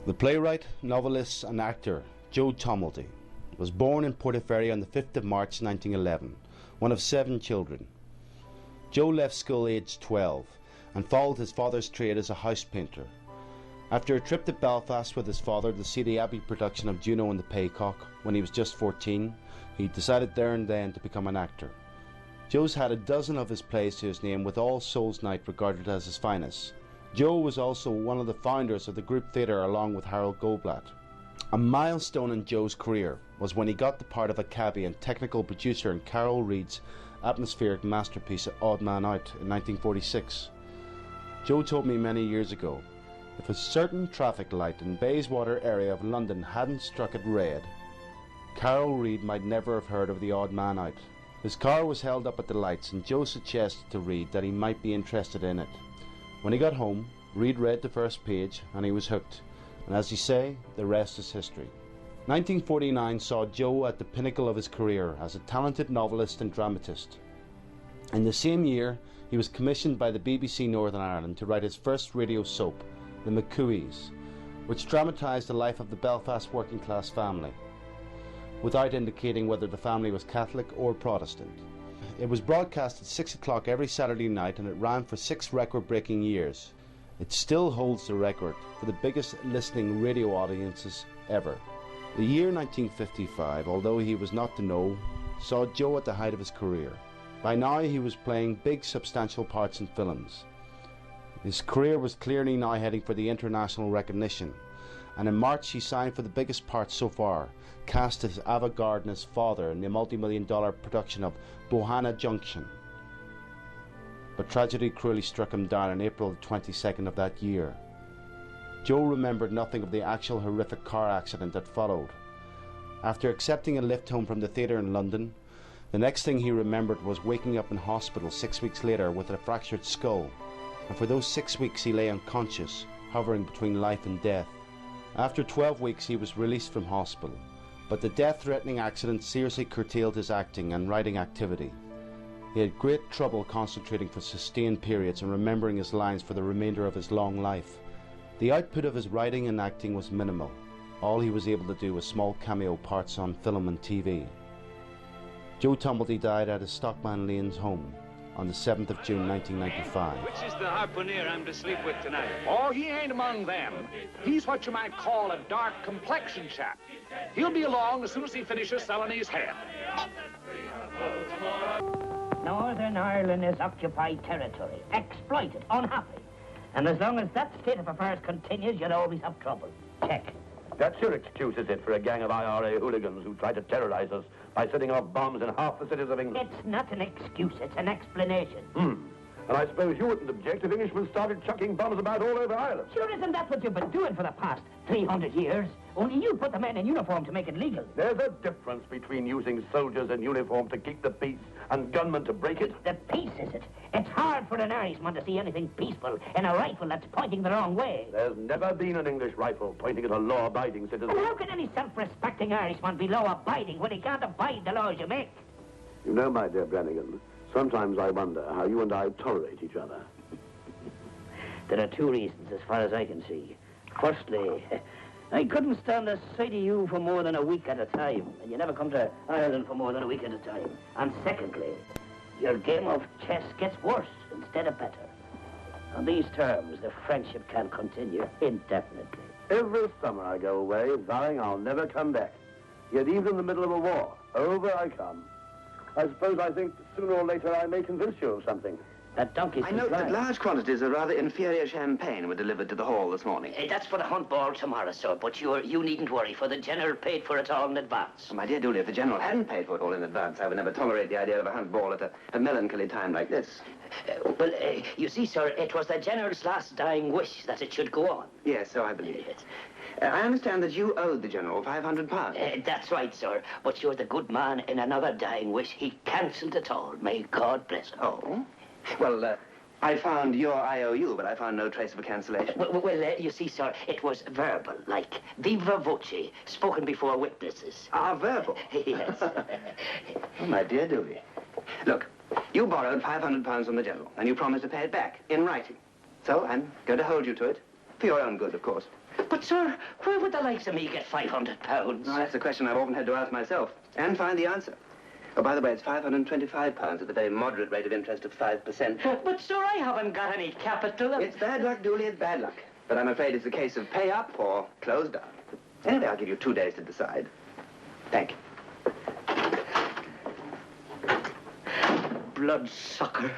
The playwright, novelist and actor Joe Tomelty was born in Portaferry on the 5th of March 1911, one of 7 children. Joe left school aged 12 and followed his father's trade as a house painter. After a trip to Belfast with his father to see the Abbey production of Juno and the Paycock when he was just 14, he decided there and then to become an actor. Joe's had a dozen of his plays to his name, with All Souls Night regarded as his finest. Joe was also one of the founders of the group theatre along with Harold Goldblatt. A milestone in Joe's career was when he got the part of a cabbie and technical producer in Carol Reed's atmospheric masterpiece Odd Man Out in 1946. Joe told me many years ago, if a certain traffic light in Bayswater area of London hadn't struck it red, Carol Reed might never have heard of the Odd Man Out. His car was held up at the lights and Joe suggested to Reed that he might be interested in it. When he got home, Reed read the first page and he was hooked, and as you say, the rest is history. 1949 saw Joe at the pinnacle of his career as a talented novelist and dramatist. In the same year, he was commissioned by the BBC Northern Ireland to write his first radio soap, The McCooeys, which dramatised the life of the Belfast working class family, without indicating whether the family was Catholic or Protestant. It was broadcast at 6 o'clock every Saturday night and it ran for 6 record-breaking years. It still holds the record for the biggest listening radio audiences ever. The year 1955, although he was not to know, saw Joe at the height of his career. By now he was playing big substantial parts in films. His career was clearly now heading for the international recognition, and in March he signed for the biggest part so far, cast as Ava Gardner's father in the multi-million-dollar production of Bohanna Junction. But tragedy cruelly struck him down on April the 22nd of that year. Joe remembered nothing of the actual horrific car accident that followed. After accepting a lift home from the theatre in London, the next thing he remembered was waking up in hospital 6 weeks later with a fractured skull, and for those 6 weeks he lay unconscious, hovering between life and death. After 12 weeks he was released from hospital, but the death-threatening accident seriously curtailed his acting and writing activity. He had great trouble concentrating for sustained periods and remembering his lines for the remainder of his long life. The output of his writing and acting was minimal. All he was able to do was small cameo parts on film and TV. Joe Tomelty died at his Stockman Lanes home on the 7th of June 1995. Which is the harpooner I'm to sleep with tonight? Oh, he ain't among them. He's what you might call a dark complexion chap. He'll be along as soon as he finishes selling his head. Northern Ireland is occupied territory, exploited, unhappy. And as long as that state of affairs continues, you'll always have trouble. Check. That's your excuse, is it, for a gang of IRA hooligans who try to terrorize us by setting off bombs in half the cities of England? It's not an excuse, it's an explanation. And I suppose you wouldn't object if Englishmen started chucking bombs about all over Ireland. Sure, isn't that what you've been doing for the past 300 years? Only you put the men in uniform to make it legal. There's a difference between using soldiers in uniform to keep the peace and gunmen to break it. The peace, is it? It's hard for an Irishman to see anything peaceful in a rifle that's pointing the wrong way. There's never been an English rifle pointing at a law-abiding citizen. And how can any self-respecting Irishman be law-abiding when he can't abide the laws you make? You know, my dear Brannigan, sometimes I wonder how you and I tolerate each other. There are 2 reasons, as far as I can see. Firstly, I couldn't stand the sight of you for more than a week at a time, and you never come to Ireland for more than a week at a time. And secondly, your game of chess gets worse instead of better. On these terms, the friendship can continue indefinitely. Every summer I go away, vowing I'll never come back. Yet even in the middle of a war, over I come. I suppose I think sooner or later I may convince you of something. That donkey's I note that large quantities of rather inferior champagne were delivered to the hall this morning. That's for the hunt ball tomorrow, sir, but you needn't worry, for the General paid for it all in advance. Oh, my dear Dooley, if the General hadn't paid for it all in advance, I would never tolerate the idea of a hunt ball at a melancholy time like this. You see, sir, it was the General's last dying wish that it should go on. Yes, so I believe. I understand that you owed the General £500. That's right, sir, but you're the good man in another dying wish. He cancelled it all. May God bless him. Oh? Well, I found your IOU, but I found no trace of a cancellation. Well, you see, sir, it was verbal, like viva voce, spoken before witnesses. Ah, verbal? Yes. Oh, my dear Dooley. Look, you borrowed £500 from the General, and you promised to pay it back, in writing. So I'm going to hold you to it, for your own good, of course. But, sir, where would the likes of me get £500? No, that's a question I've often had to ask myself, and find the answer. Oh, by the way, it's £525 at the very moderate rate of interest of 5%. But, sir, I haven't got any capital. It's bad luck, Dooley, it's bad luck. But I'm afraid it's a case of pay up or close down. Anyway, I'll give you 2 days to decide. Thank you. Bloodsucker.